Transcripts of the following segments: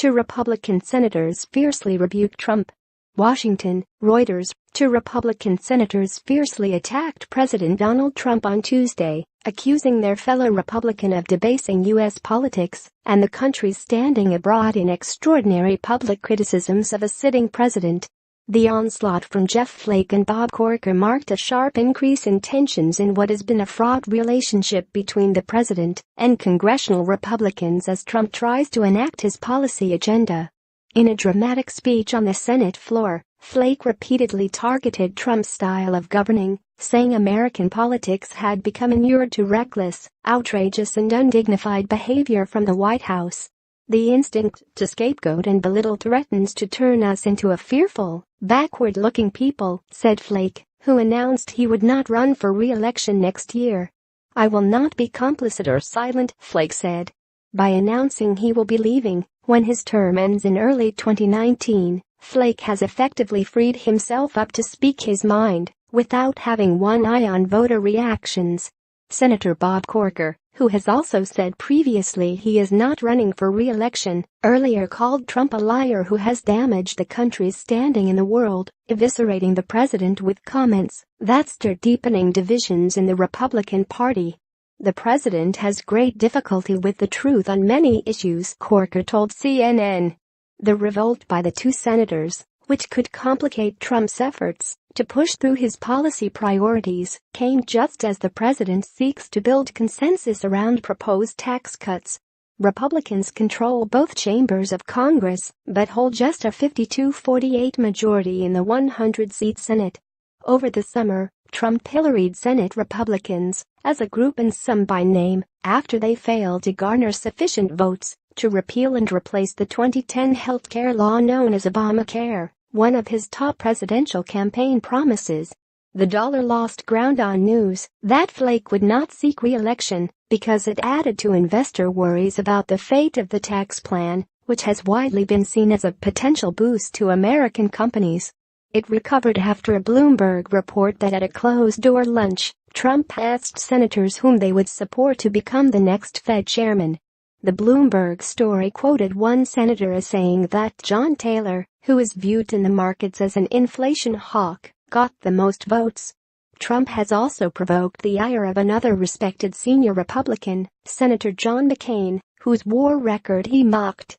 Two Republican senators fiercely rebuke Trump. Washington, Reuters. Two Republican senators fiercely attacked President Donald Trump on Tuesday, accusing their fellow Republican of debasing U.S. politics and the country's standing abroad in extraordinary public criticisms of a sitting president. The onslaught from Jeff Flake and Bob Corker marked a sharp increase in tensions in what has been a fraught relationship between the president and congressional Republicans as Trump tries to enact his policy agenda. In a dramatic speech on the Senate floor, Flake repeatedly targeted Trump's style of governing, saying American politics had become inured to reckless, outrageous and undignified behavior from the White House. The instinct to scapegoat and belittle threatens to turn us into a fearful, backward-looking people, said Flake, who announced he would not run for re-election next year. "I will not be complicit or silent," Flake said. By announcing he will be leaving when his term ends in early 2019, Flake has effectively freed himself up to speak his mind without having one eye on voter reactions. Senator Bob Corker, who has also said previously he is not running for re-election, earlier called Trump a liar who has damaged the country's standing in the world, eviscerating the president with comments that stir deepening divisions in the Republican Party. "The president has great difficulty with the truth on many issues," Corker told CNN. The revolt by the two senators, which could complicate Trump's efforts to push through his policy priorities, came just as the president seeks to build consensus around proposed tax cuts. Republicans control both chambers of Congress but hold just a 52-48 majority in the 100-seat Senate. Over the summer, Trump pilloried Senate Republicans as a group and some by name after they failed to garner sufficient votes to repeal and replace the 2010 health care law known as Obamacare, one of his top presidential campaign promises. The dollar lost ground on news that Flake would not seek re-election because it added to investor worries about the fate of the tax plan, which has widely been seen as a potential boost to American companies. It recovered after a Bloomberg report that at a closed-door lunch, Trump asked senators whom they would support to become the next Fed chairman. The Bloomberg story quoted one senator as saying that John Taylor, who is viewed in the markets as an inflation hawk, got the most votes. Trump has also provoked the ire of another respected senior Republican, Senator John McCain, whose war record he mocked.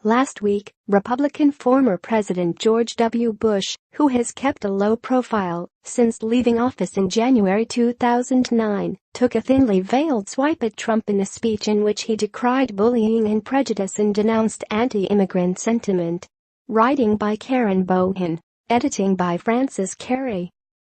Last week, Republican former President George W. Bush, who has kept a low profile since leaving office in January 2009, took a thinly veiled swipe at Trump in a speech in which he decried bullying and prejudice and denounced anti-immigrant sentiment. Writing by Karen Bohan. Editing by Francis Carey.